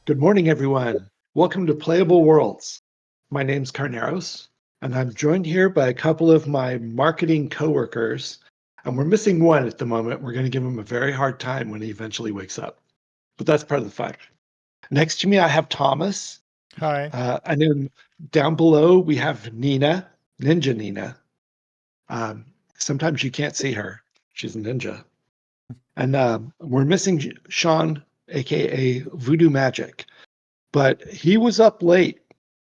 Good morning, everyone. Welcome to Playable Worlds. My name's Carneros, and I'm joined here by a couple of my marketing coworkers, and we're missing one at the moment. We're going to give him a very hard time when he eventually wakes up, but that's part of the fun. Next to me, I have Thomas, Hi. and then down below we have Niina, Ninja Niina. Um, Sometimes you can't see her; she's a ninja, and we're missing Sean, aka Voodoo Magic. But he was up late,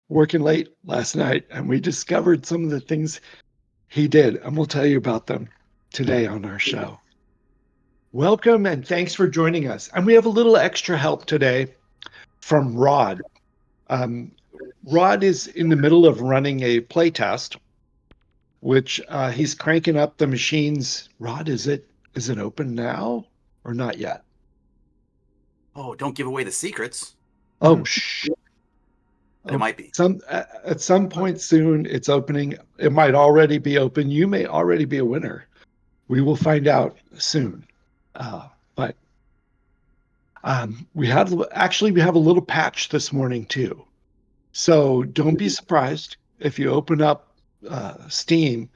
working late last night, and we discovered some of the things he did, and we'll tell you about them today on our show. Welcome and thanks for joining us. And we have a little extra help today from Rod. Um, Rod is in the middle of running a playtest, which he's cranking up the machines. Rod, is it open now or not yet? Oh, don't give away the secrets. Oh, shh. But it might be. At some point soon, it's opening. It might already be open. You may already be a winner. We will find out soon. But we have a little patch this morning too. So don't be surprised if you open up Steam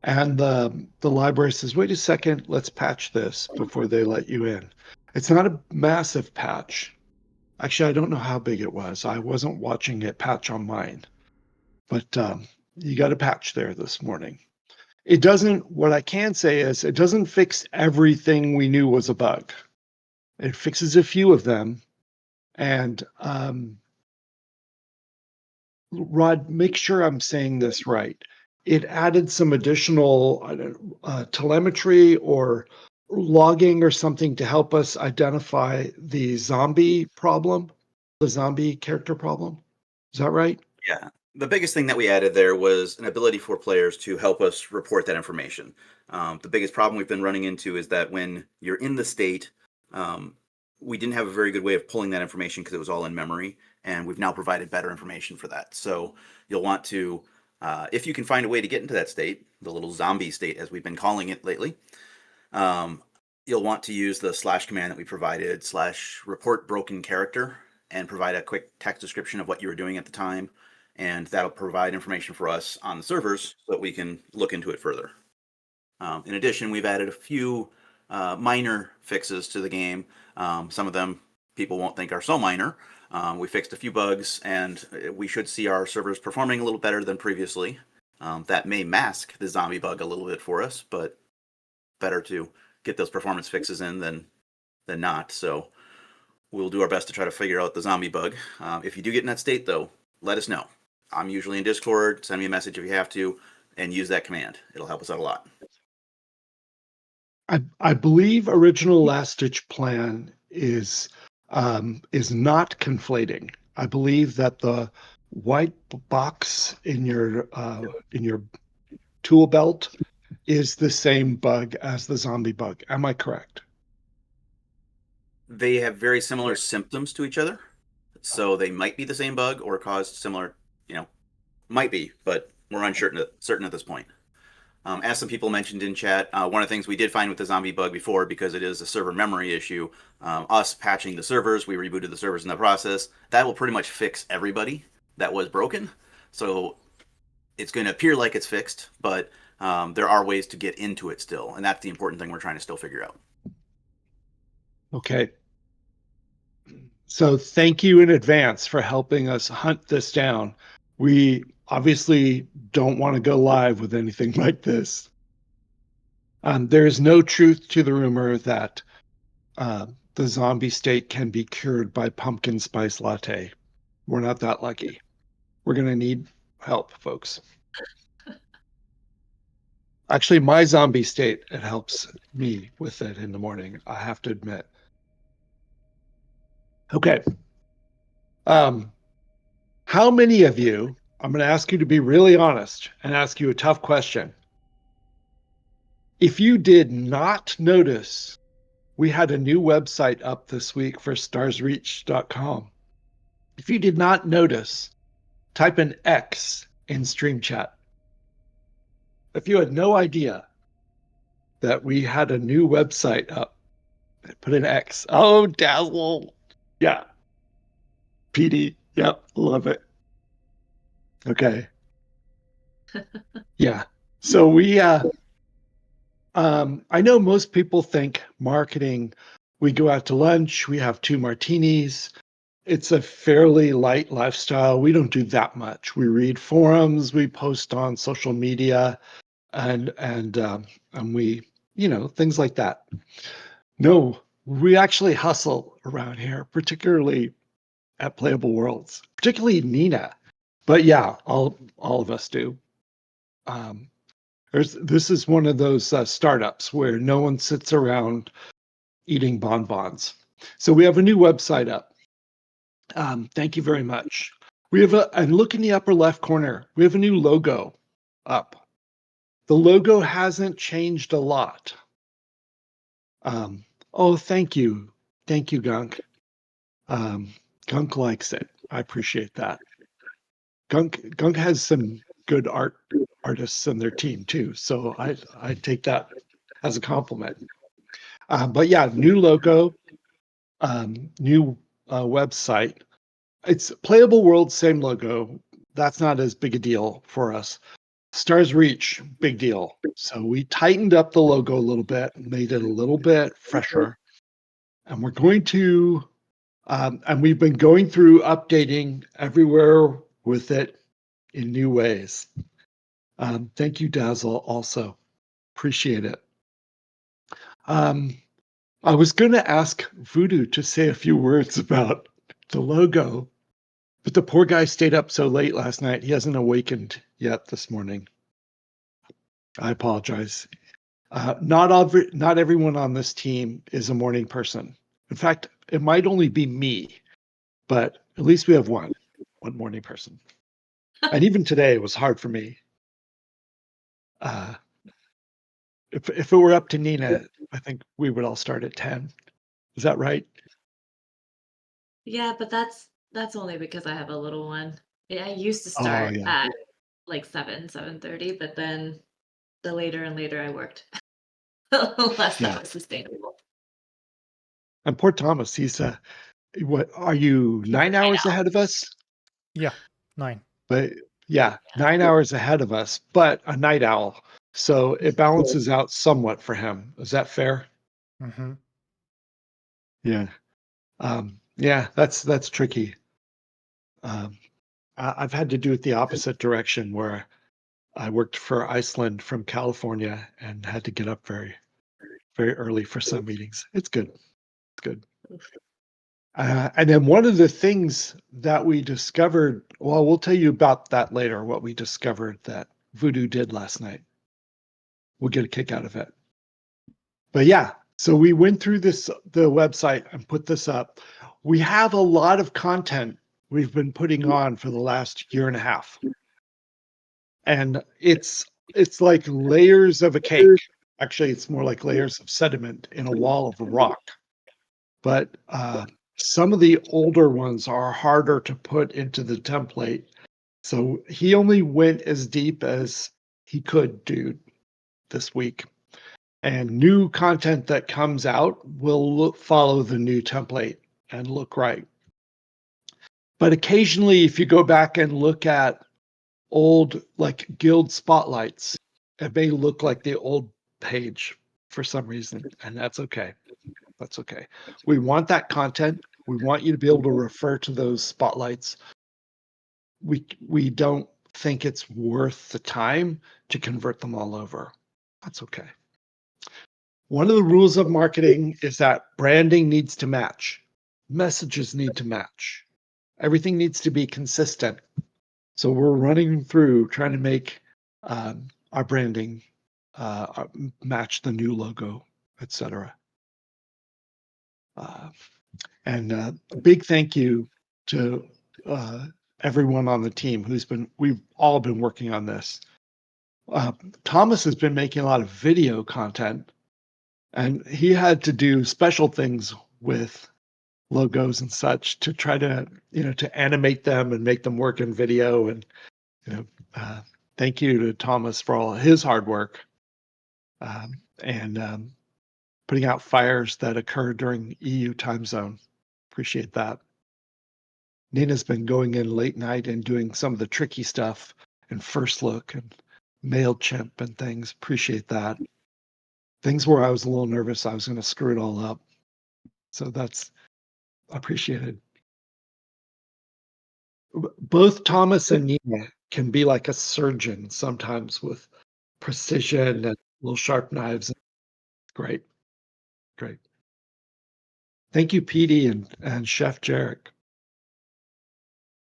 and the library says, "Wait a second, let's patch this before they let you in." It's not a massive patch. Actually, I don't know how big it was. I wasn't watching it patch on mine. But you got a patch there this morning. It doesn't, what I can say is it doesn't fix everything we knew was a bug. It fixes a few of them. And Rod, make sure I'm saying this right. It added some additional telemetry or logging or something to help us identify the zombie problem, the zombie character problem. Is that right? Yeah. The biggest thing that we added there was an ability for players to help us report that information. The biggest problem we've been running into is that when you're in the state, we didn't have a very good way of pulling that information because it was all in memory, and we've now provided better information for that. So you'll want to, if you can find a way to get into that state, the little zombie state as we've been calling it lately, you'll want to use the slash command that we provided, slash report broken character, and provide a quick text description of what you were doing at the time. And that'll provide information for us on the servers so that we can look into it further. In addition, we've added a few minor fixes to the game. Some of them people won't think are so minor. We fixed a few bugs, and we should see our servers performing a little better than previously. That may mask the zombie bug a little bit for us, but better to get those performance fixes in than not. So we'll do our best to try to figure out the zombie bug. If you do get in that state, though, let us know. I'm usually in Discord. Send me a message if you have to, and use that command. It'll help us out a lot. I believe original last ditch plan is not conflating. I believe that the white box in your tool belt is the same bug as the zombie bug. Am I correct? They have very similar symptoms to each other, so they might be the same bug or cause similar, might be, but we're certain at this point. As some people mentioned in chat, one of the things we did find with the zombie bug before, because it is a server memory issue, us patching the servers, we rebooted the servers in the process. That will pretty much fix everybody that was broken. So it's going to appear like it's fixed, but there are ways to get into it still, and that's the important thing we're trying to still figure out. Okay. So thank you in advance for helping us hunt this down. We obviously don't want to go live with anything like this. There is no truth to the rumor that the zombie state can be cured by pumpkin spice latte. We're not that lucky. We're going to need help, folks. Actually, my zombie state, it helps me with it in the morning, I have to admit. Okay. How many of you, I'm going to ask you to be really honest and ask you a tough question. If you did not notice, we had a new website up this week for starsreach.com. If you did not notice, type an X in stream chat. If you had no idea that we had a new website up, put an X. Oh, dazzle. Yeah. PD. Yep, love it. Okay. Yeah. So I know most people think marketing, we go out to lunch, we have 2 martinis. It's a fairly light lifestyle. We don't do that much. We read forums, we post on social media, and we, things like that. No, we actually hustle around here, particularly at Playable Worlds, particularly Niina. But yeah, all of us do. Um, this is one of those startups where no one sits around eating bonbons. So we have a new website up. Thank you very much. And look in the upper left corner, we have a new logo up. The logo hasn't changed a lot. Oh, thank you. Thank you, Gunk. Gunk likes it. I appreciate that. Gunk has some good artists in their team too, so I take that as a compliment. But yeah, new logo, new website. It's Playable World, same logo. That's not as big a deal for us. Stars Reach, big deal. So we tightened up the logo a little bit, made it a little bit fresher, and and we've been going through updating everywhere with it in new ways. Thank you, Dazzle, also. Appreciate it. I was going to ask Voodoo to say a few words about the logo, but the poor guy stayed up so late last night, he hasn't awakened yet this morning. I apologize. Not everyone on this team is a morning person. In fact, it might only be me, but at least we have one morning person. And even today, it was hard for me. If it were up to Niina, I think we would all start at 10. Is that right? Yeah, but that's only because I have a little one. I used to Oh, start yeah. at like 7:30, but then the later and later I worked, the less that Yeah. was sustainable. And poor Thomas, what are you, He's 9 hours ahead of us? Yeah, 9. But yeah, 9 hours ahead of us, but a night owl. So it balances out somewhat for him. Is that fair? Mm-hmm. Yeah. Yeah, that's tricky. I've had to do it the opposite direction where I worked for Iceland from California and had to get up very, very early for some meetings. It's good. It's good. And then one of the things that we discovered, well, we'll tell you about that later, what we discovered that Voodoo did last night. We'll get a kick out of it. But yeah, so we went through the website and put this up. We have a lot of content we've been putting on for the last year and a half. And it's like layers of a cake. Actually, it's more like layers of sediment in a wall of rock. But some of the older ones are harder to put into the template. So he only went as deep as he could do this week. And new content that comes out will follow the new template and look right. But occasionally, if you go back and look at old like guild spotlights, it may look like the old page for some reason, and that's okay. That's okay. We want that content. We want you to be able to refer to those spotlights. We don't think it's worth the time to convert them all over. That's okay. One of the rules of marketing is that branding needs to match. Messages need to match. Everything needs to be consistent. So we're running through trying to make our branding match the new logo, etc. And a big thank you to everyone on the team we've all been working on this. Thomas has been making a lot of video content, and he had to do special things with logos and such to try to, to animate them and make them work in video. And, thank you to Thomas for all his hard work and putting out fires that occurred during EU time zone. Appreciate that. Nina's been going in late night and doing some of the tricky stuff and First Look and MailChimp and things. Appreciate that. Things where I was a little nervous I was going to screw it all up. So that's appreciated. Both Thomas and Nina can be like a surgeon sometimes with precision and little sharp knives. Great. Great. Thank you, Petey and Chef Jarek.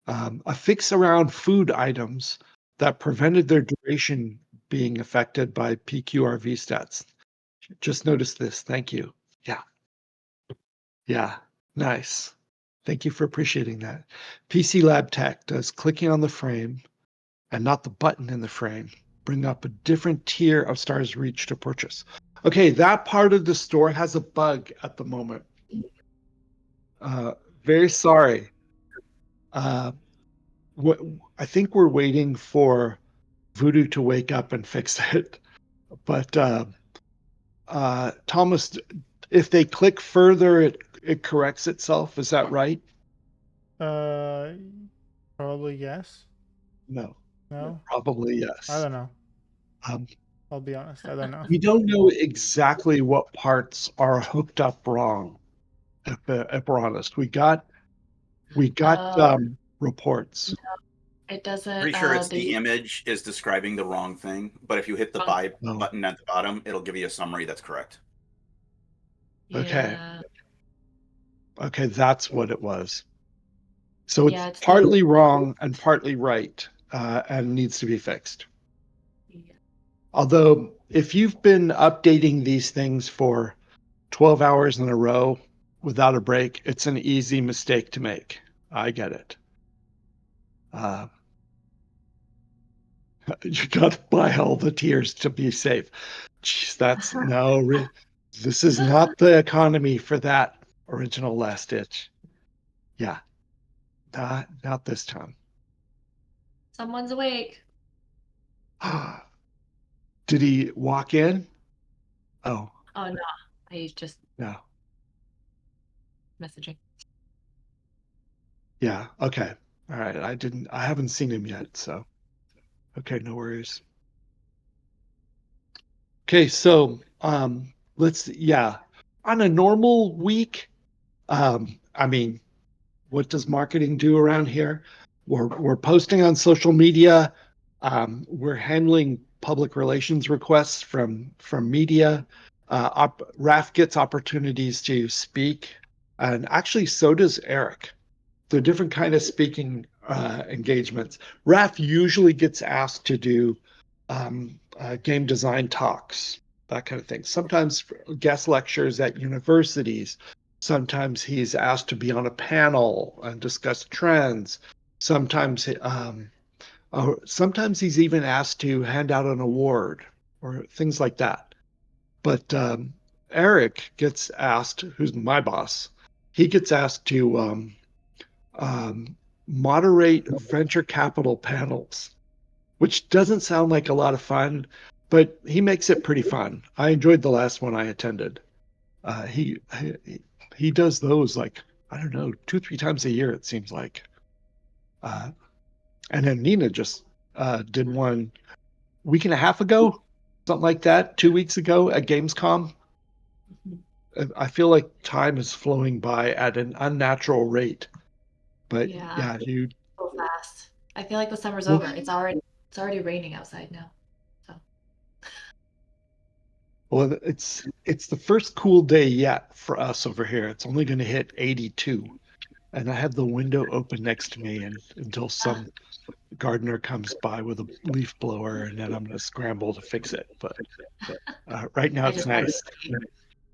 A fix around food items that prevented their duration being affected by PQRV stats. Just noticed this. Thank you. Yeah. Yeah. Nice. Thank you for appreciating that. PC Lab Tech does clicking on the frame and not the button in the frame bring up a different tier of stars reach to purchase. Okay, that part of the store has a bug at the moment. Very sorry. I think we're waiting for Voodoo to wake up and fix it. But Thomas, if they click further, it corrects itself. Is that right? Probably yes. No. No? Probably yes. I don't know. Um, I'll be honest. I don't know. we don't know exactly what parts are hooked up wrong. If we're honest, we got reports. It doesn't. Pretty sure it's the image is describing the wrong thing, but if you hit the buy button at the bottom, it'll give you a summary that's correct. Okay. Yeah. Okay, that's what it was. So it's, Yeah, it's partly wrong and partly right, and needs to be fixed. Yeah. Although, if you've been updating these things for 12 hours in a row without a break, it's an easy mistake to make. I get it. You got to buy all the tiers to be safe. Jeez, that's no. This is not the economy for that original Last Ditch. Yeah, not this time. Someone's awake. Did he walk in? Oh. Oh no, he's just No. messaging. Yeah. Okay. All right. I haven't seen him yet. So, okay. No worries. Okay. So, yeah, on a normal week, I mean, what does marketing do around here? We're posting on social media. We're handling public relations requests from media. Raf gets opportunities to speak, and actually, so does Eric. They're different kind of speaking engagements. Raf usually gets asked to do game design talks, that kind of thing. Sometimes guest lectures at universities. Sometimes he's asked to be on a panel and discuss trends. Sometimes he's even asked to hand out an award or things like that. But Eric gets asked, who's my boss, he gets asked to moderate venture capital panels, which doesn't sound like a lot of fun, but he makes it pretty fun. I enjoyed the last one I attended. He does those like, I don't know, 2-3 times a year, it seems like. And then Niina just did one week and a half ago, something like that, 2 weeks ago at Gamescom. I feel like time is flowing by at an unnatural rate. But yeah, you so fast. I feel like the summer's over. It's already raining outside now. So. Well, it's the first cool day yet for us over here. It's only going to hit 82, and I have the window open next to me, and until some gardener comes by with a leaf blower, and then I'm going to scramble to fix it. But right now it's nice.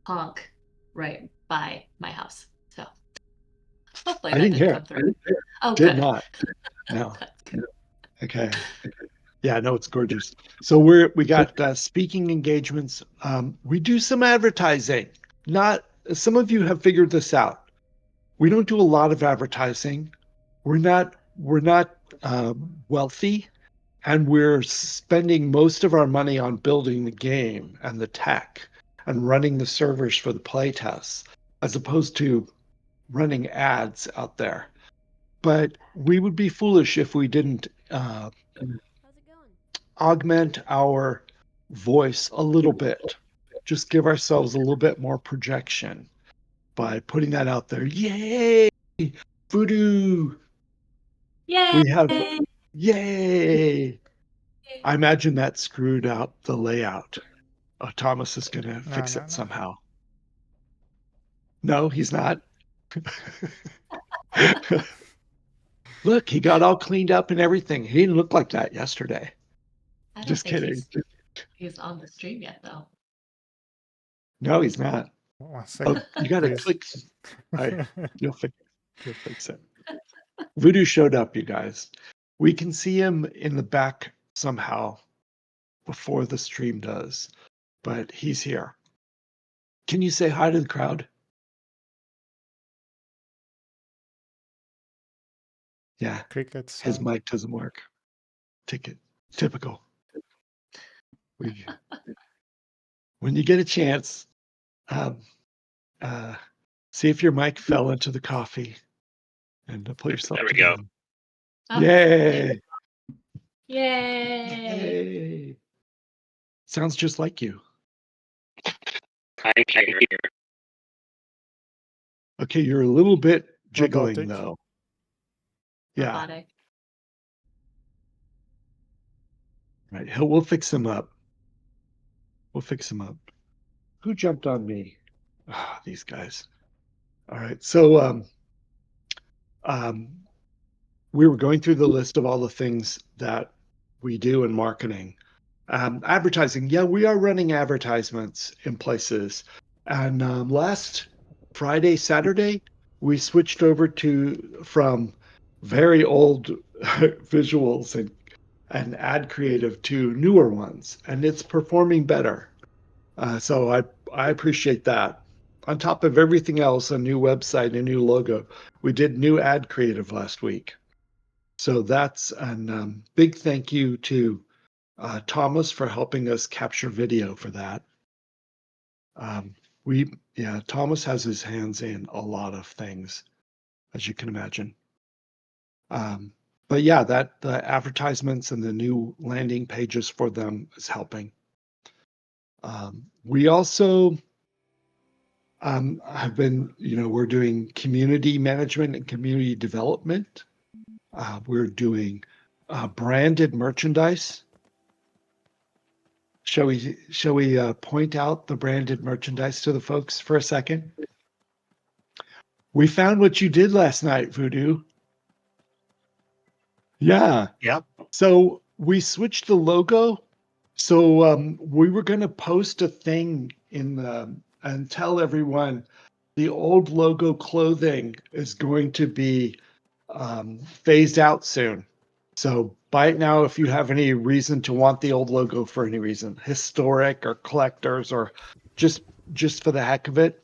Honk right by my house. So hopefully I that didn't hear come through. Oh, did good. not. No. That's good. Okay. Yeah, no, it's gorgeous. So we got speaking engagements. We do some advertising. Not some of you have figured this out. We don't do a lot of advertising. We're not wealthy, and we're spending most of our money on building the game and the tech and running the servers for the playtests, as opposed to running ads out there. but we would be foolish if we didn't How's it going? augment our voice a little bit. Just give ourselves a little bit more projection by putting that out there. Yay! Voodoo! Yay! We have yay! I imagine that screwed up the layout. Thomas is going to fix no. it somehow. No, he's not. Look, he got all cleaned up and everything. He didn't look like that yesterday. I don't Just think kidding. he's on the stream yet, though. No, he's not. One Oh, second. you got to please. click. You'll fix it. Voodoo showed up, you guys. We can see him in the back somehow before the stream does, but he's here. Can you say hi to the crowd? Yeah, Crickets. his mic doesn't work. Typical. When you get a chance, see if your mic fell into the coffee and put yourself There we together. go. Oh, Yay! Yay! Yay! Sounds just like you. I can hear. Okay, you're a little bit jiggling Robotic. though. Yeah, Robotic. right. We'll fix him up. We'll fix him up. Who jumped on me? Ah, these guys. All right. So we were going through the list of all the things that we do in marketing. Advertising. Yeah, we are running advertisements in places. And last Friday, Saturday, we switched over from very old visuals and ad creative to newer ones, and it's performing better. So I appreciate that. On top of everything else, a new website, a new logo. We did new ad creative last week. So that's a big thank you to Thomas for helping us capture video for that. Thomas has his hands in a lot of things, as you can imagine. But yeah, the advertisements and the new landing pages for them is helping. We also have been, we're doing community management and community development. We're doing branded merchandise. Shall we point out the branded merchandise to the folks for a second? We found what you did last night, Voodoo. Yeah. Yep. So we switched the logo. So we were going to post a thing and tell everyone the old logo clothing is going to be phased out soon. So buy it now if you have any reason to want the old logo for any reason, historic or collectors or just for the heck of it,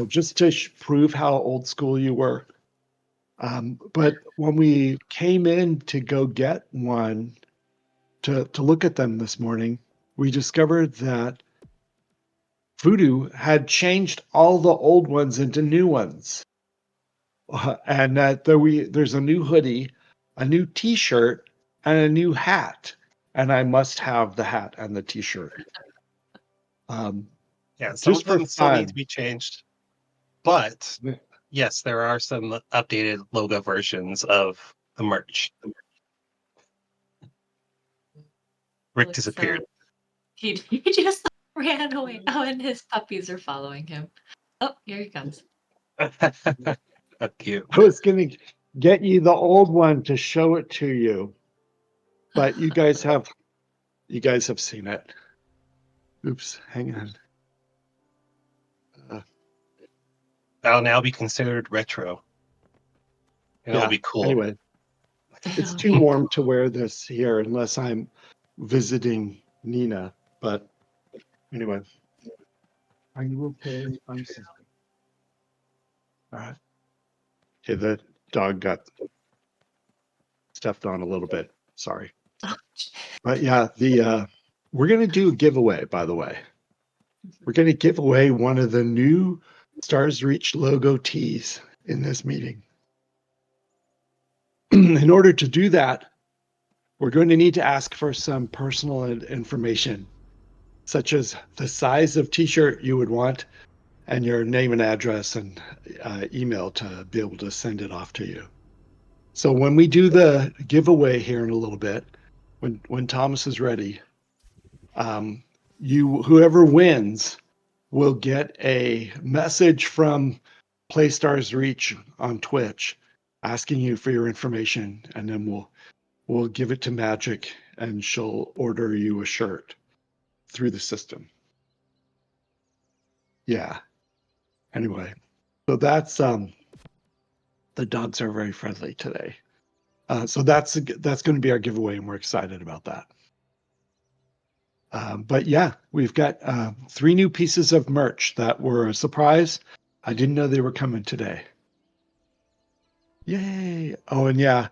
just to prove how old school you were. But when we came in to go get one to look at them this morning, we discovered that Voodoo had changed all the old ones into new ones. And that there's a new hoodie, a new t-shirt, and a new hat. And I must have the hat and the t-shirt. Yeah, some Just of them for still need fun. to be changed. But yes, there are some updated logo versions of the merch. Rick Looks disappeared. He just ran away. Oh, and his puppies are following him. Oh, here he comes. How cute. I was going to get you the old one to show it to you, but you guys have seen it. Oops, hang on. That'll now be considered retro. And it'll be cool. Anyway, it's too warm to wear this here unless I'm visiting Niina. But anyway, are you okay? I'm sorry. All right. Okay, the dog got stepped on a little bit. Sorry. But yeah, we're gonna do a giveaway, by the way. We're gonna give away one of the new Stars Reach logo tees in this meeting. in order to do that, we're going to need to ask for some personal information, such as the size of t-shirt you would want and your name and address and email to be able to send it off to you. So when we do the giveaway here in a little bit, when Thomas is ready, whoever wins will get a message from PlayStars Reach on Twitch asking you for your information, and then we'll give it to Magic, and she'll order you a shirt through the system. Yeah. Anyway, so that's the dogs are very friendly today. So that's going to be our giveaway, and we're excited about that. But yeah, we've got 3 new pieces of merch that were a surprise. I didn't know they were coming today. Yay! Oh, and yeah,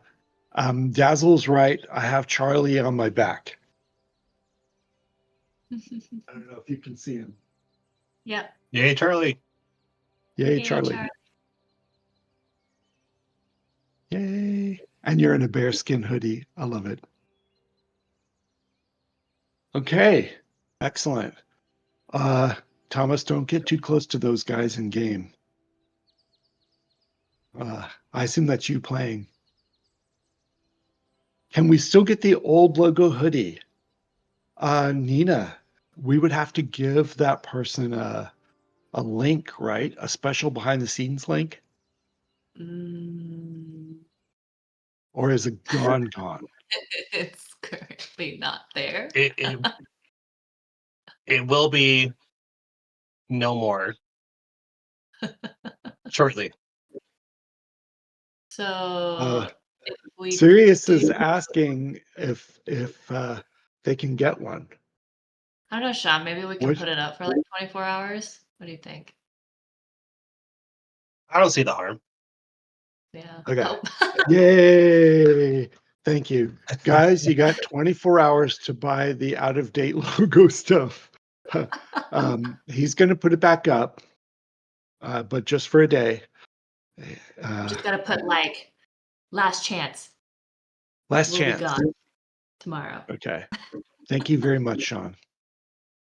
Dazzle's right. I have Charlie on my back. I don't know if you can see him. Yep. Yay, Charlie. Yay, Yay, Charlie. Yay. And you're in a bearskin hoodie. I love it. Okay. Excellent. Thomas, don't get too close to those guys in game. I assume that's you playing. Can we still get the old logo hoodie? Niina, we would have to give that person a link, right? A special behind the scenes link? Or is it gone? It's currently not there. It will be no more shortly. So if we Sirius do, is asking if they can get one. I don't know, Sean, maybe we can What? put it up for like 24 hours. What do you think? I don't see the harm. Yeah. Okay. Oh. Yay! Thank you. Guys, you got 24 hours to buy the out-of-date logo stuff. He's going to put it back up, but just for a day. Just gotta put like last chance. Last We'll be chance. gone tomorrow. Okay. Thank you very much, Sean.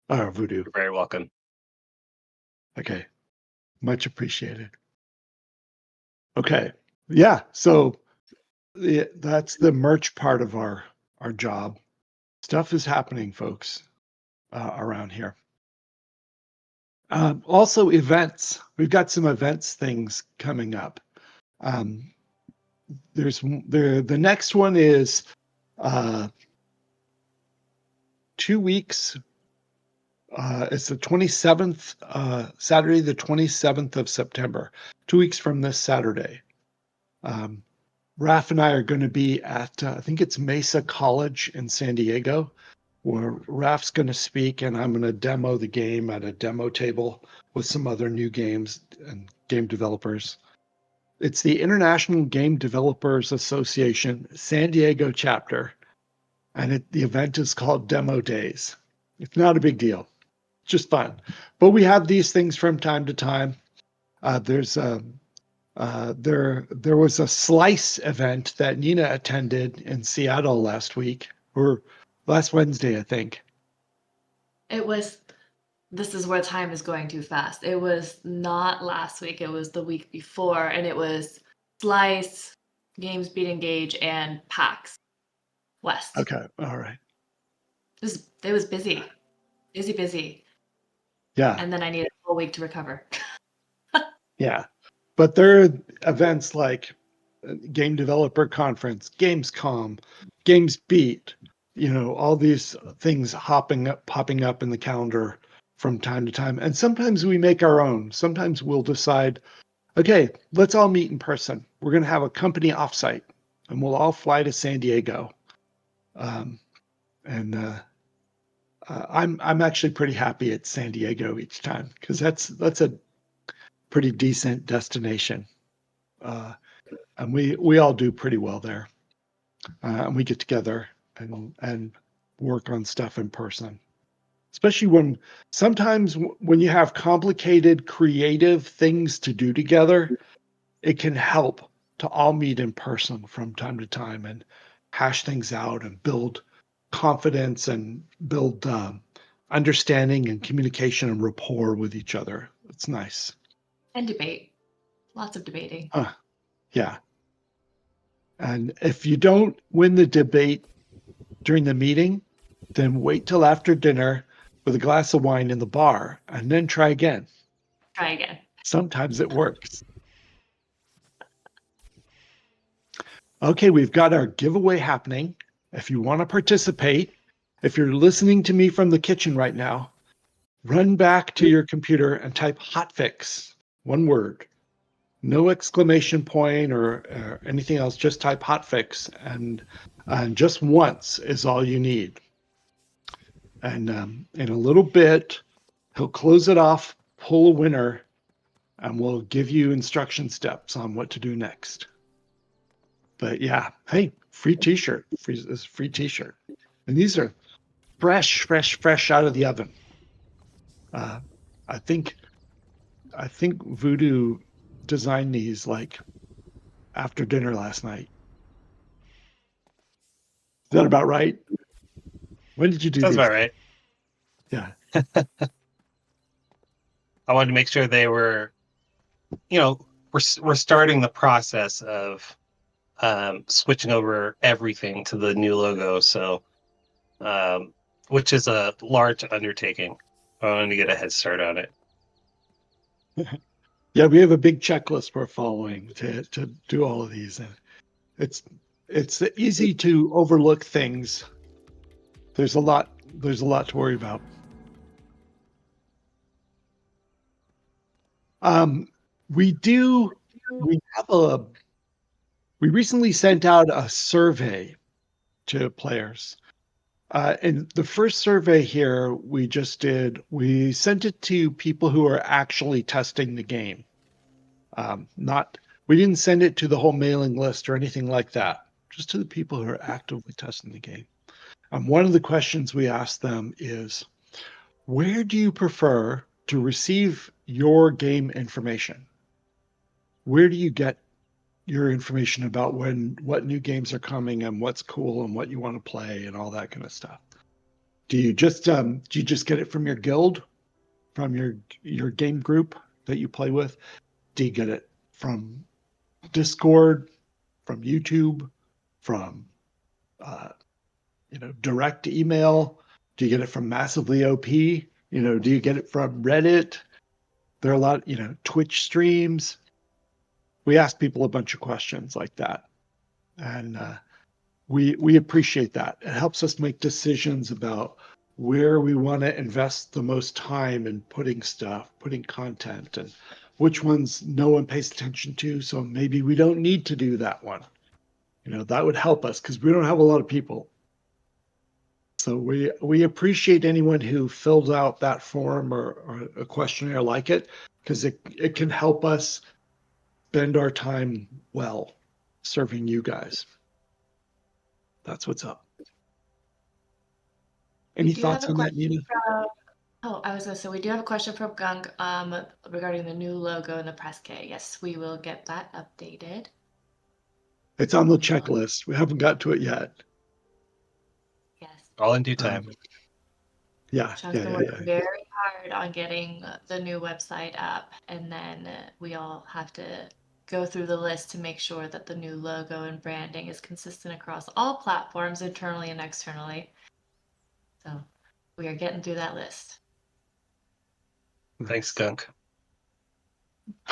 Voodoo. You're very welcome. Okay. Much appreciated. Okay. Yeah. So that's the merch part of our job. Stuff is happening, folks, around here. Also, events. We've got some events things coming up. The next one is 2 weeks. It's the 27th, Saturday, the 27th of September, 2 weeks from this Saturday. Raph and I are going to be at, I think it's Mesa College in San Diego, where Raph's going to speak, and I'm going to demo the game at a demo table with some other new games and game developers. It's the International Game Developers Association San Diego chapter, and the event is called Demo Days. It's not a big deal, just fun. But we have these things from time to time. There was a Slice event that Niina attended in Seattle last week, or last Wednesday, I think. This is where time is going too fast. It was not last week, it was the week before, and it was Slice, Games Beat Engage, and PAX West. Okay, all right. It was busy. Busy. Yeah. And then I needed a whole week to recover. Yeah. But there are events like Game Developer Conference, Gamescom, Games Beat, all these things popping up in the calendar from time to time. And sometimes we make our own. Sometimes we'll decide, okay, let's all meet in person. We're going to have a company offsite, and we'll all fly to San Diego. I'm actually pretty happy at San Diego each time, because that's a pretty decent destination. And we all do pretty well there. And we get together and work on stuff in person. Especially sometimes when you have complicated creative things to do together, it can help all meet in person from time to time and hash things out and build confidence and build understanding and communication and rapport with each other. It's nice. And debate. Lots of debating. Yeah. And if you don't win the debate during the meeting, then wait till after dinner with a glass of wine in the bar and then try again. Try again. Sometimes it works. Okay, we've got our giveaway happening. If you want to participate, if you're listening to me from the kitchen right now, run back to your computer and type hotfix, one word. No exclamation point or anything else, just type hotfix, and just once is all you need. And in a little bit, he'll close it off, pull a winner, and we'll give you instruction steps on what to do next. But yeah, hey, free t-shirt, free t-shirt. And these are fresh out of the oven. I think Voodoo designed these like after dinner last night. Is that about right? When did you do Sounds these? about right. Yeah. I wanted to make sure they were, we're starting the process of switching over everything to the new logo. So, which is a large undertaking. I wanted to get a head start on it. Yeah, we have a big checklist we're following to do all of these, and it's easy to overlook things. There's a lot to worry about. We recently sent out a survey to players. And the first survey here we sent it to people who are actually testing the game. We didn't send it to the whole mailing list or anything like that, just to the people who are actively testing the game. One of the questions we asked them is, where do you prefer to receive your game information? Where do you get your information about what new games are coming and what's cool and what you want to play and all that kind of stuff? Do you just get it from your guild, from your game group that you play with? Do you get it from Discord, from YouTube, from direct email? Do you get it from Massively OP? Do you get it from Reddit? There are a lot, Twitch streams. We ask people a bunch of questions like that, and we appreciate that. It helps us make decisions about where we want to invest the most time in putting content, and which ones no one pays attention to. So maybe we don't need to do that one. That would help us because we don't have a lot of people. So we appreciate anyone who fills out that form or a questionnaire like it, because it can help us spend our time well serving you guys. That's what's up. Any thoughts on that, Niina? I was going to say, we do have a question from Gunk regarding the new logo and the press kit. Yes, we will get that updated. It's on the checklist. We haven't got to it yet. Yes. All in due time. Sean's been working very hard on getting the new website up, and then we all have to go through the list to make sure that the new logo and branding is consistent across all platforms, internally and externally. So we are getting through that list. Thanks, Gunk.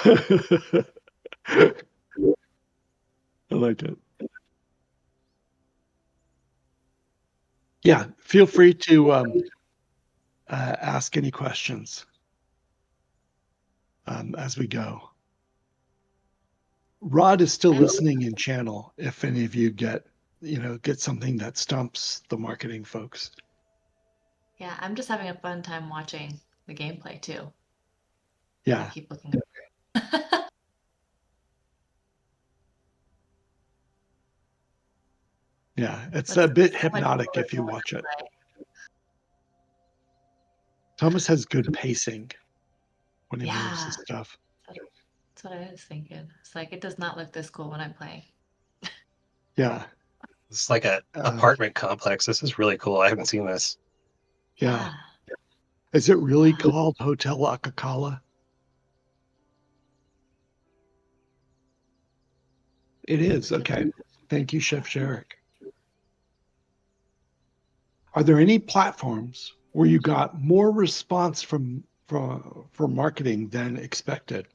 I liked it. Yeah, feel free to ask any questions as we go. Rod is still listening in channel if any of you get something that stumps the marketing folks. Yeah, I'm just having a fun time watching the gameplay too. Yeah. I keep looking over it. Yeah, it's a bit hypnotic if you watch it. Thomas has good pacing when he moves his stuff. That's what I was thinking. It's like it does not look this cool when I'm playing. Yeah. It's like a Uh, apartment complex. This is really cool. I haven't seen this. Yeah. Is it really called Hotel Akakala? It is. Okay. Thank you, Chef Sherrick. Are there any platforms where you got more response for marketing than expected?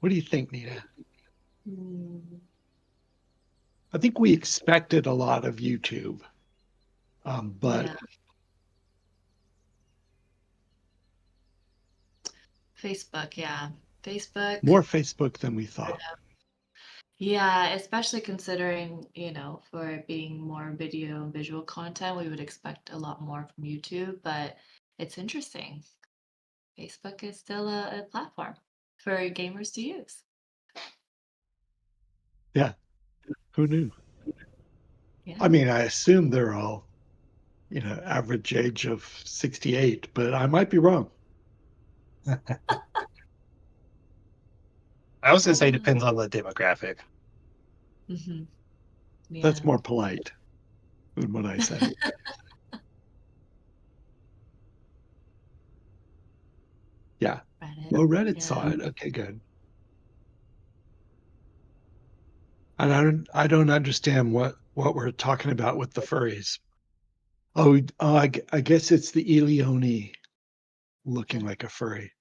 What do you think, Niina? I think we expected a lot of YouTube, but Yeah. Facebook, yeah. Facebook. more Facebook than we thought. Yeah, especially considering, for it being more video and visual content, we would expect a lot more from YouTube, but it's interesting. Facebook is still a platform for gamers to use. Yeah. Who knew? Yeah. I mean, I assume they're all, average age of 68, but I might be wrong. I was gonna say it depends on the demographic. Mm-hmm. Yeah. That's more polite than what I said. Yeah. Reddit. Well, Reddit Yeah. saw it. Okay, good. And I don't understand what we're talking about with the furries. I guess it's the Eleone looking like a furry.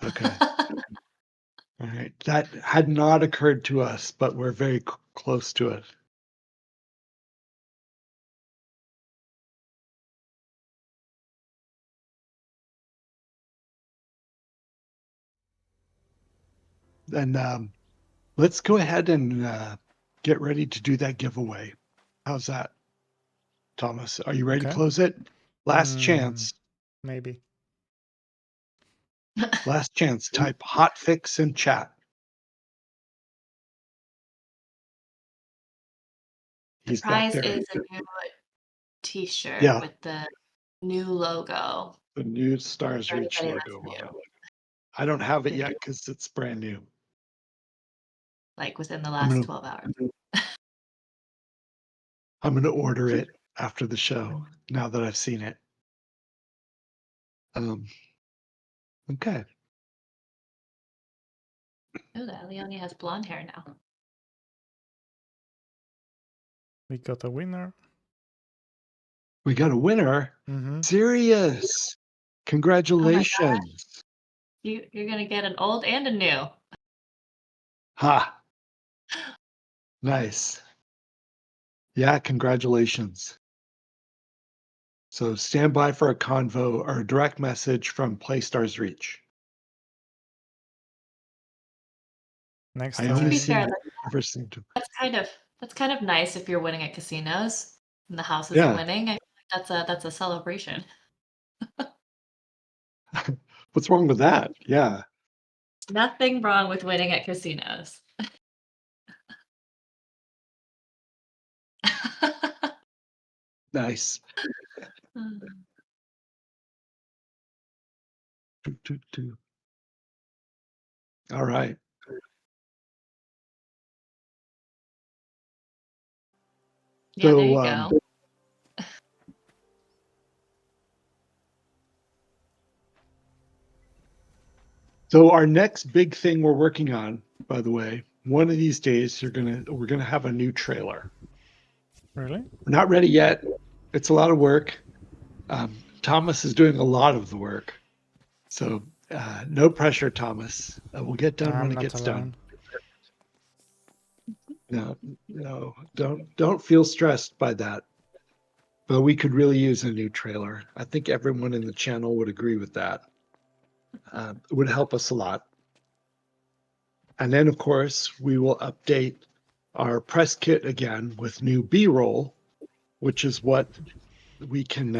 Okay. All right. That had not occurred to us, but we're very close to it. Then let's go ahead and get ready to do that giveaway. How's that, Thomas? Are you ready to Okay. close it? Last chance. Maybe. Last chance. Type hotfix in chat. The He's back prize there. is a new t-shirt Yeah. with the new logo. The new Stars For Reach anybody that's logo on new. it. I don't have it Yeah. yet because it's brand new. Like within the I'm last gonna- 12 hours. I'm going to order it after the show now that I've seen it. Okay. Oh, that Leonie has blonde hair now. We got a winner. We got a winner. Mm-hmm. Serious. Congratulations. You're gonna get an old and a new. Ha. Nice. Yeah, congratulations. So stand by for a convo or a direct message from PlayStars Reach. Next I time. only To be see fair, ever seem to. that's kind of nice if you're winning at casinos and the house is Yeah. winning. I feel like that's a celebration. What's wrong with that? Yeah. Nothing wrong with winning at casinos. Nice. All right. Yeah, there you So, go. So our next big thing we're working on, by the way, one of these days we're gonna have a new trailer. Really? We're not ready yet. It's a lot of work. Thomas is doing a lot of the work, so no pressure, Thomas. We'll get done when I'm it not gets alone. done. No, don't feel stressed by that. But we could really use a new trailer. I think everyone in the channel would agree with that. It would help us a lot. And then, of course, we will update our press kit again with new B-roll, which is what we can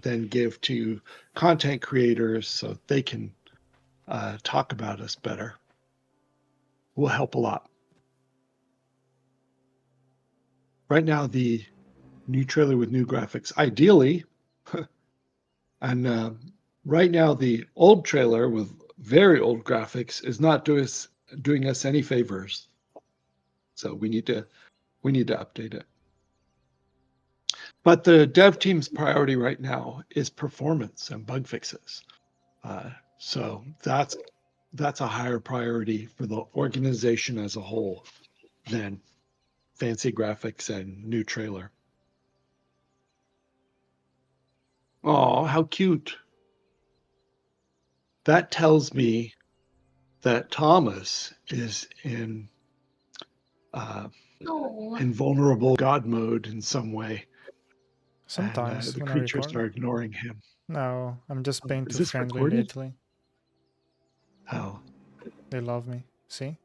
then give to content creators so they can talk about us better. Will help a lot. Right now, the new trailer with new graphics, ideally, and right now the old trailer with very old graphics is not doing us any favors. So we need to update it. But the dev team's priority right now is performance and bug fixes. So that's a higher priority for the organization as a whole than fancy graphics and new trailer. Oh, how cute. That tells me that Thomas is in invulnerable God mode in some way. Sometimes And the when I creatures record. are ignoring him. No, I'm just being Is too this friendly recorded? lately. Oh, They love me. See?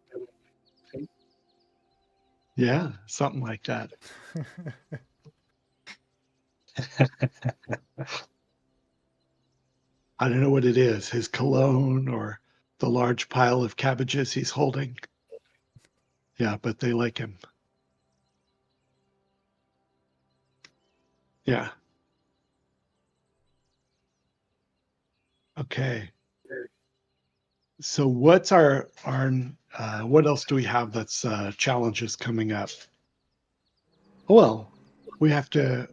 yeah, something like that. I don't know what it is, his cologne or the large pile of cabbages he's holding. Yeah, but they like him. Yeah. Okay. So what's our what else do we have that's challenges coming up? Well, we have to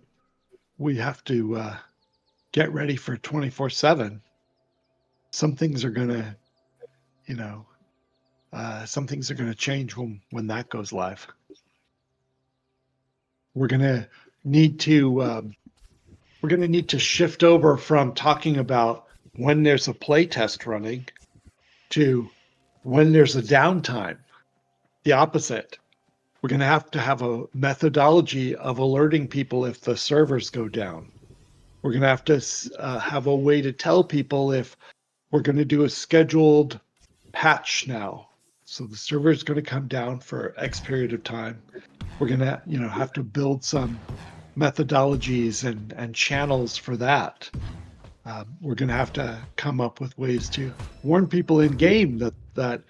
get ready for 24/7. Some things are gonna, some things are gonna change when that goes live. We're gonna need to shift over from talking about when there's a playtest running to when there's a downtime. The opposite. We're going to have a methodology of alerting people if the servers go down. We're going to have a way to tell people if we're going to do a scheduled patch now. So the server is going to come down for X period of time. We're going to, have to build some methodologies and channels for that. We're going to have to come up with ways to warn people in game that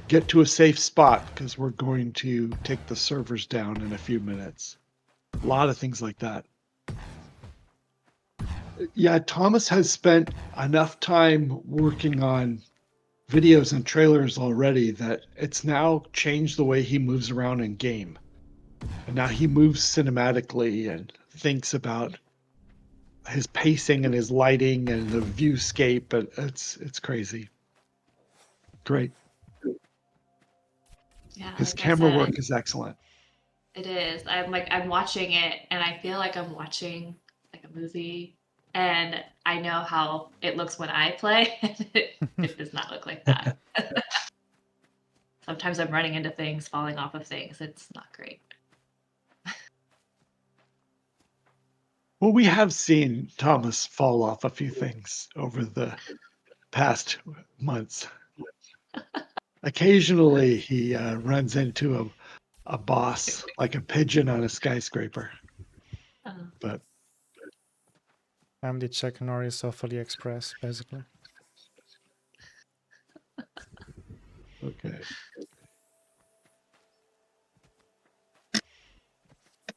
get to a safe spot because we're going to take the servers down in a few minutes. A lot of things like that. Yeah, Thomas has spent enough time working on videos and trailers already that it's now changed the way he moves around in game. And now he moves cinematically and thinks about his pacing and his lighting and the viewscape. And it's crazy. Great. Yeah, His like camera I said, work is excellent. it is. I'm watching it and I feel like I'm watching like a movie, and I know how it looks when I play. It does not look like that. Sometimes I'm running into things, falling off of things. It's not great. Well, we have seen Thomas fall off a few things over the past months. Occasionally, he runs into a boss, like a pigeon on a skyscraper. But I'm the Chuck Norris of AliExpress, basically. okay.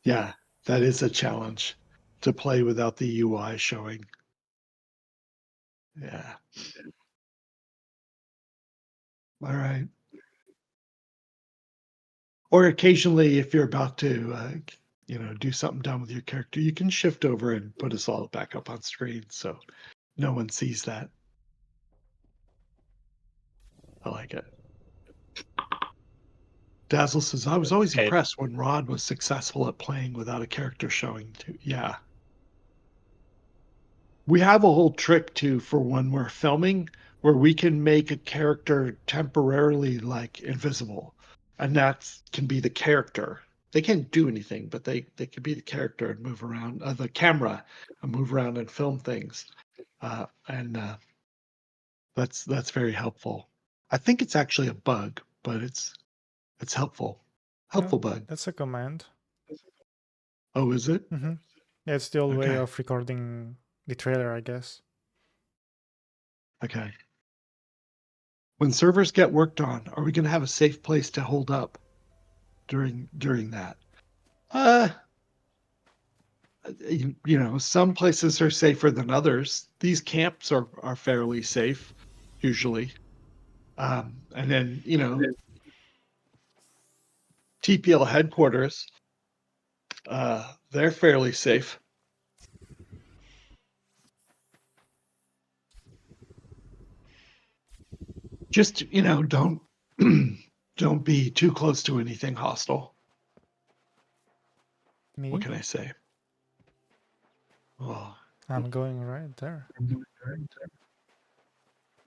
Yeah, that is a challenge to play without the UI showing. Yeah. All right. Or occasionally, if you're about to, do something dumb with your character, you can shift over and put us all back up on screen so no one sees that. I like it. Dazzle says, I was always Okay. impressed when Rod was successful at playing without a character showing too. Yeah. We have a whole trick too for when we're filming where we can make a character temporarily like invisible. And that can be the character. They can't do anything, but they can be the character and move around, the camera and move around and film things. And that's very helpful. I think it's actually a bug, but it's helpful. Helpful bug. That's a command. Oh, is it? Mm-hmm. Yeah, it's the old way Okay. of recording the trailer, I guess. Okay. When servers get worked on, are we going to have a safe place to hold up during that? some places are safer than others. These camps are fairly safe, usually. And then, TPL headquarters, they're fairly safe. Just, don't don't be too close to anything hostile. Me? What can I say? Oh, I'm going right there.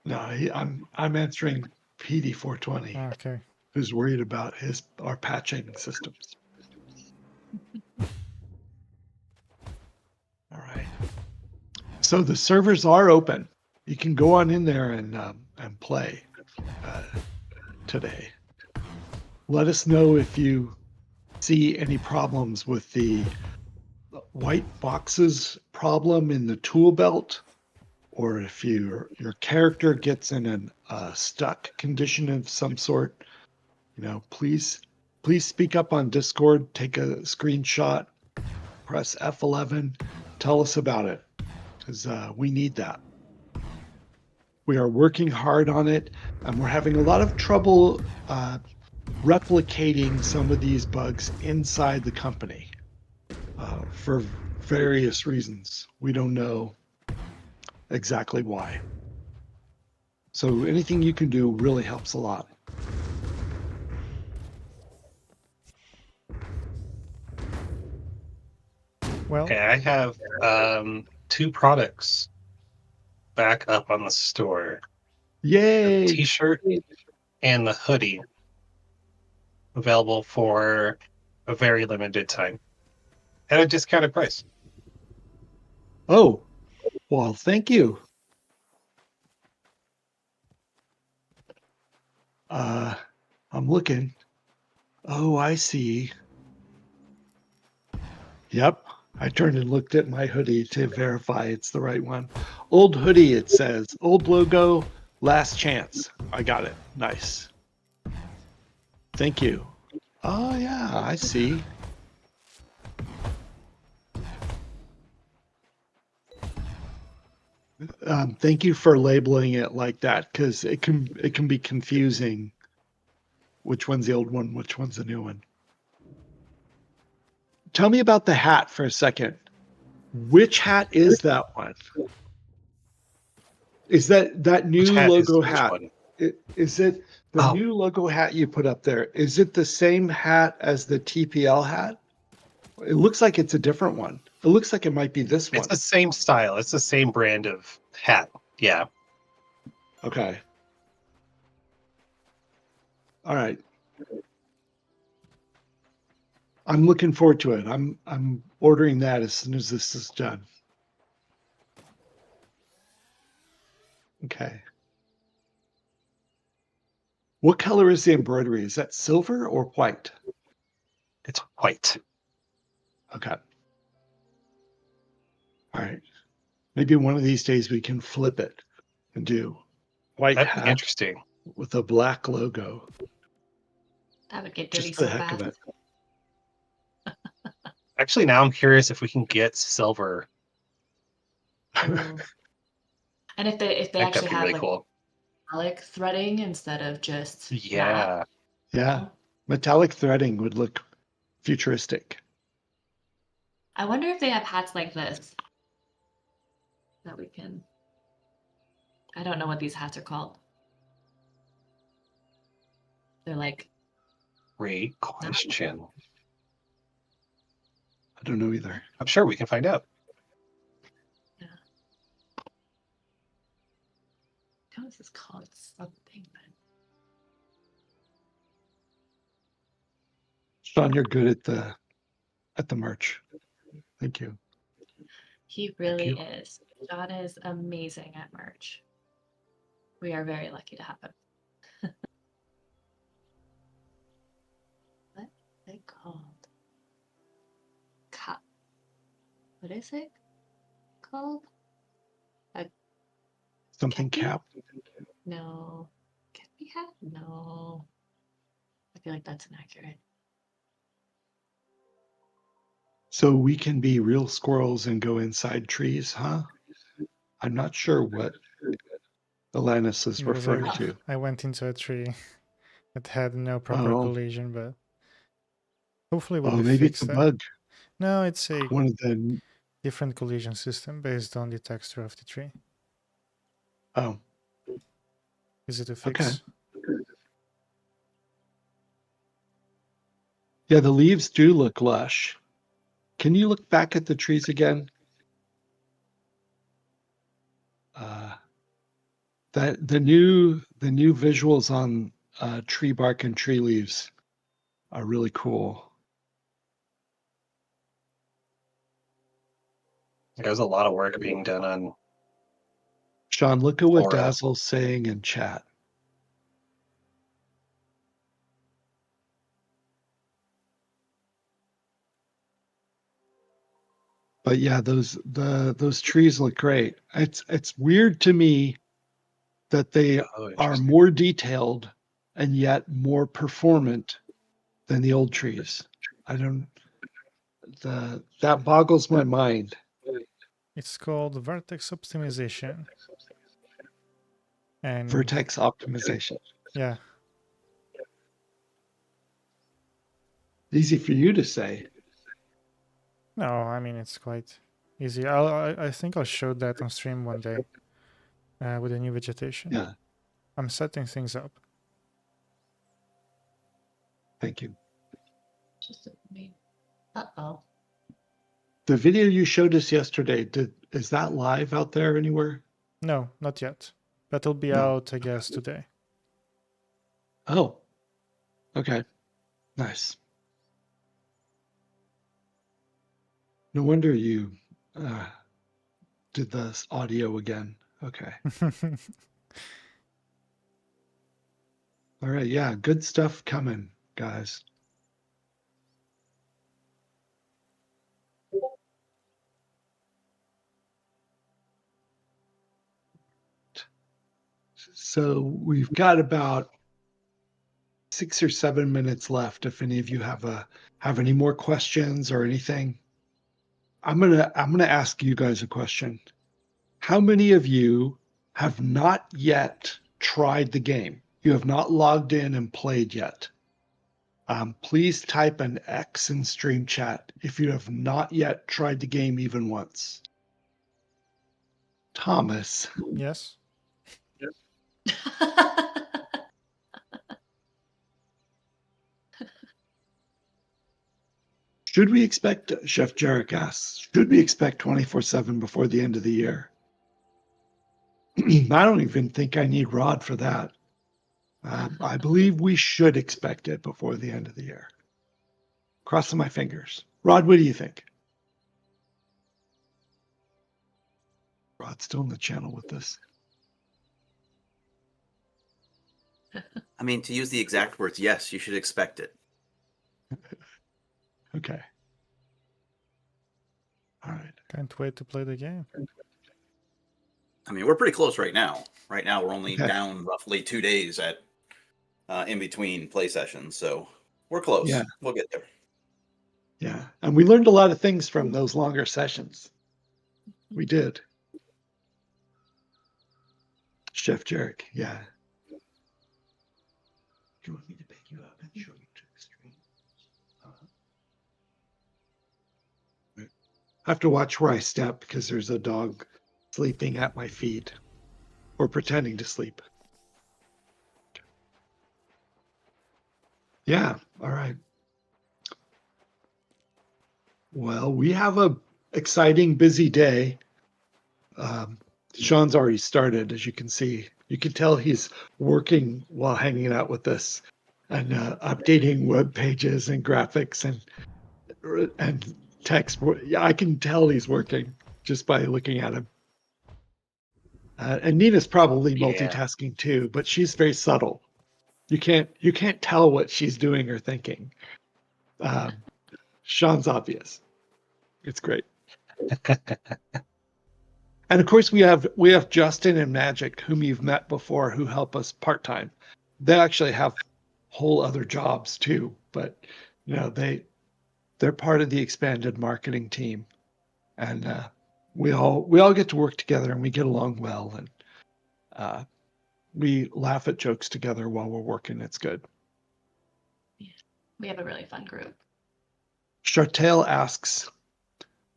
no, I'm answering PD420, Okay. who's worried about our patching systems. All right. So the servers are open. You can go on in there and play today. Let us know if you see any problems with the white boxes problem in the tool belt, or if your character gets in a stuck condition of some sort. Please speak up on Discord. Take a screenshot. Press F11. Tell us about it, because we need that. We are working hard on it, and we're having a lot of trouble replicating some of these bugs inside the company for various reasons. We don't know exactly why. So anything you can do really helps a lot. Well, Okay, I have 2 products back up on the store. Yay! The t-shirt and the hoodie available for a very limited time at a discounted price. Oh, well, thank you. I'm looking. Oh, I see. Yep. I turned and looked at my hoodie to verify it's the right one. Old hoodie, it says. Old logo, last chance. I got it. Nice. Thank you. Oh, yeah, I see. Thank you for labeling it like that, because it can be confusing. Which one's the old one? Which one's the new one? Tell me about the hat for a second. Which hat is that one? Is that new Which hat is logo which hat? one? Is it the Oh. new logo hat you put up there? Is it the same hat as the TPL hat? It looks like it's a different one. It looks like it might be this one. It's the same style. It's the same brand of hat. Yeah. Okay. All right. I'm looking forward to it. I'm ordering that as soon as this is done. Okay. What color is the embroidery? Is that silver or white? It's white. Okay. All right. Maybe one of these days we can flip it and do white That'd be hat interesting. with a black logo. That would get dirty Just the so heck of fast. it. Actually, now I'm curious if we can get silver. Ooh. And if they I think that'd actually be have really like cool. metallic threading instead of just matte. Yeah. Yeah. Metallic threading would look futuristic. I wonder if they have hats like this that we can. I don't know what these hats are called. They're like Great question. I don't know either. I'm sure we can find out. what is this called? It's something. Sean, you're good at the merch. Thank you. He really you. is. John is amazing at merch. We are very lucky to have him. What is it called? Cap. What is it called? Something Kepi? cap. No. Kepi hat? No. I feel like that's inaccurate. So we can be real squirrels and go inside trees, huh? I'm not sure what Alanis is Because referring to. I went into a tree that had no proper Oh, collision, but hopefully it will oh, be maybe it's fixed a then. bug. No, it's a One of the. different collision system based on the texture of the tree. Oh, Easy to okay. fix. Yeah, the leaves do look lush. Can you look back at the trees again? That the new visuals on tree bark and tree leaves are really cool. There's a lot of work being done on. Sean, look at what Flora. Dazzle's saying in chat. But yeah, those trees look great. It's weird to me that they Oh, are interesting. more detailed and yet more performant than the old trees. That boggles my mind. It's called vertex optimization. And Vertex optimization. yeah, Easy for you to say. no, I mean it's quite easy. I think I'll show that on stream one day with a new vegetation. Yeah, I'm setting things up. thank you. Just me. Uh-oh. The video you showed us yesterday, is that live out there anywhere? No, not yet. That'll be No. out, I guess, today. Oh, okay. Nice. No wonder you did this audio again. Okay. All right. Yeah. Good stuff coming, guys. So we've got about 6 or 7 minutes left. If any of you have any more questions or anything, I'm gonna ask you guys a question. How many of you have not yet tried the game? You have not logged in and played yet. Please type an X in stream chat if you have not yet tried the game even once. Thomas. Yes. Should we expect, Chef Jarek asks, should we expect 24/7 before the end of the year? I don't even think I need Rod for that. I believe we should expect it before the end of the year. Crossing my fingers. Rod, what do you think? Rod's still in the channel with us. I mean, to use the exact words, yes, you should expect it. Okay. All right. Can't wait to play the game. I mean, we're pretty close right now. Right now, we're only Okay. down roughly 2 days at in between play sessions, so we're close. Yeah. We'll get there. Yeah. And we learned a lot of things from those longer sessions. We did. Chef Jarek, yeah. You want me to pick you up and show you to the stream? I have to watch where I step because there's a dog sleeping at my feet or pretending to sleep. Yeah, all right. Well, we have a exciting, busy day. Sean's already started, as you can see. You can tell he's working while hanging out with us and updating web pages and graphics and text. Yeah, I can tell he's working just by looking at him. And Nina's probably multitasking too, but she's very subtle. You can't tell what she's doing or thinking. Sean's obvious. It's great. And of course, we have Justin and Magic, whom you've met before, who help us part-time. They actually have whole other jobs too, but you know, they're part of the expanded marketing team, and we all get to work together, and we get along well, and we laugh at jokes together while we're working. It's good. Yeah, we have a really fun group. Chartail asks,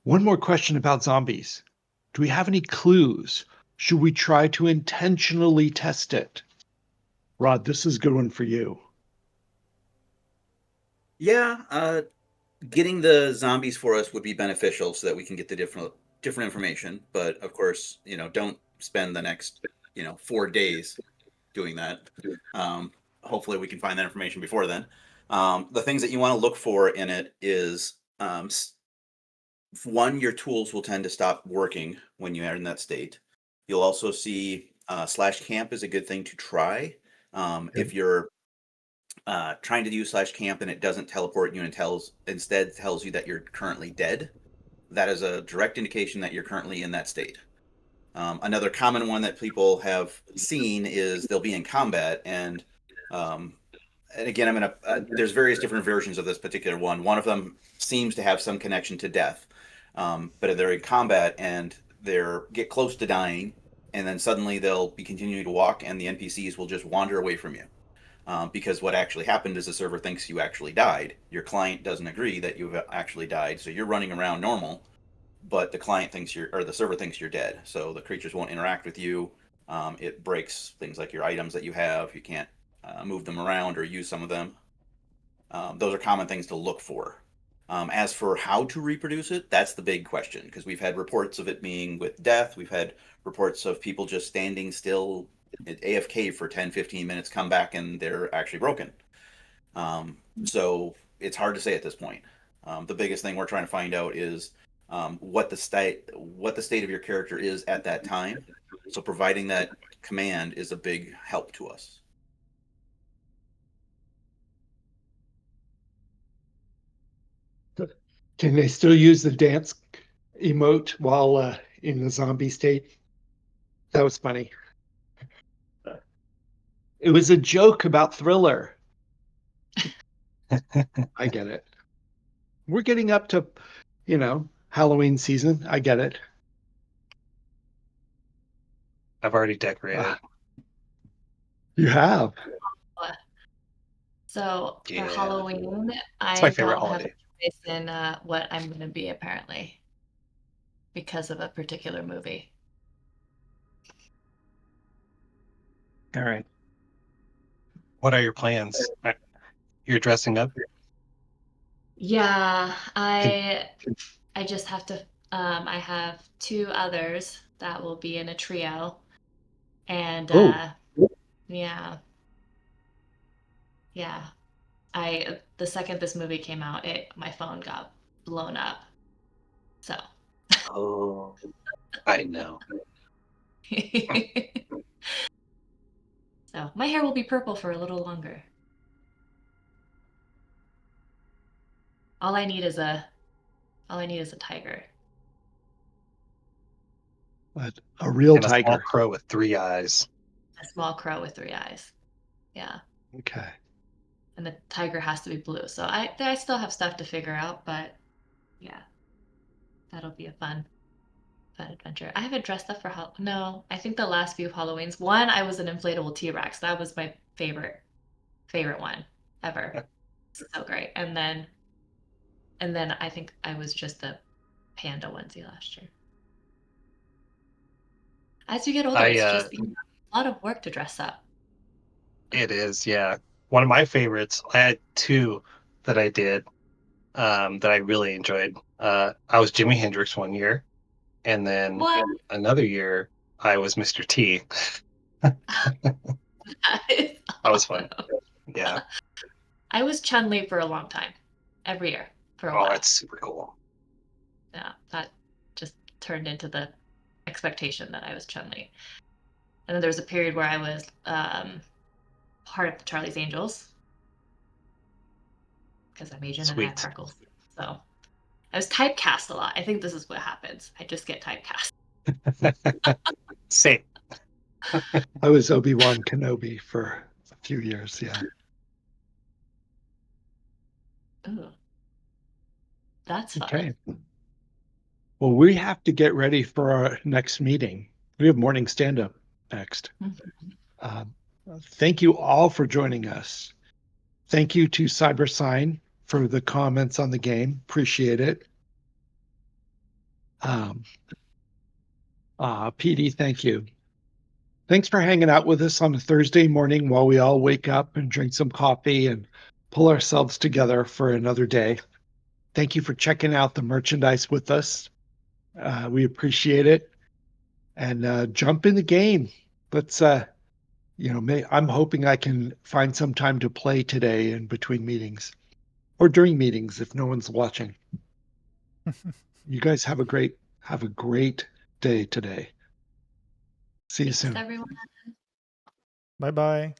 one more question about zombies. Do we have any clues? Should we try to intentionally test it? Rod, this is a good one for you. Yeah, getting the zombies for us would be beneficial so that we can get the different information. But of course, don't spend the next 4 days doing that. Hopefully, we can find that information before then. The things that you want to look for in it is one, your tools will tend to stop working when you are in that state. You'll also see /camp is a good thing to try. If you're trying to do /camp and it doesn't teleport you and instead tells you that you're currently dead, that is a direct indication that you're currently in that state. Another common one that people have seen is they'll be in combat, and again, there's various different versions of this particular one. One of them seems to have some connection to death, but if they're in combat and they get close to dying, and then suddenly they'll be continuing to walk, and the NPCs will just wander away from you. Because what actually happened is the server thinks you actually died. Your client doesn't agree that you've actually died, so you're running around normal, but the server thinks you're dead. So the creatures won't interact with you. It breaks things like your items that you have. You can't move them around or use some of them. Those are common things to look for. As for how to reproduce it, that's the big question, because we've had reports of it being with death. We've had reports of people just standing still at AFK for 10, 15 minutes, come back, and they're actually broken. So it's hard to say at this point. The biggest thing we're trying to find out is what the state of your character is at that time. So providing that command is a big help to us. Can they still use the dance emote while in the zombie state? That was funny. It was a joke about Thriller. I get it. We're getting up to, Halloween season. I get it. I've already decorated. You have. So for Yeah. Halloween, I my favorite don't have holiday. a choice in what I'm going to be, apparently, because of a particular movie. All right. What are your plans? You're dressing up? Yeah, I just have to. I have 2 others that will be in a trio, and yeah. The second this movie came out, my phone got blown up. So. Oh, I know. So my hair will be purple for a little longer. All I need is a tiger. But a real And a small tiger. crow with 3 eyes. A small crow with 3 eyes. Yeah. Okay. And the tiger has to be blue. So I still have stuff to figure out, but yeah. That'll be a fun adventure. I haven't dressed up for no, I think the last few Halloweens. One, I was an inflatable T-Rex. That was my favorite one ever. So great. And then I think I was just a panda onesie last year. As you get older, it's just a lot of work to dress up. It is, yeah. One of my favorites, I had 2 that I did that I really enjoyed. I was Jimi Hendrix one year, and then another year I was Mr. T. That was fun. Yeah. I was Chun-Li for a long time. Every year for a while. Oh, that's super cool. Yeah, that just turned into the expectation that I was Chun-Li. And then there was a period where I was part of the Charlie's Angels, because I'm Asian and I have freckles. So I was typecast a lot. I think this is what happens. I just get typecast. Same. I was Obi-Wan Kenobi for a few years, yeah. Ooh. That's fun. Okay. Well, we have to get ready for our next meeting. We have morning stand-up next. Thank you all for joining us. Thank you to CyberSign for the comments on the game. Appreciate it. PD, thank you. Thanks for hanging out with us on a Thursday morning while we all wake up and drink some coffee and pull ourselves together for another day. Thank you for checking out the merchandise with us. We appreciate it. And jump in the game. Let's, I'm hoping I can find some time to play today in between meetings or during meetings if no one's watching. You guys have a great day today. See you soon. Everyone. Bye-bye.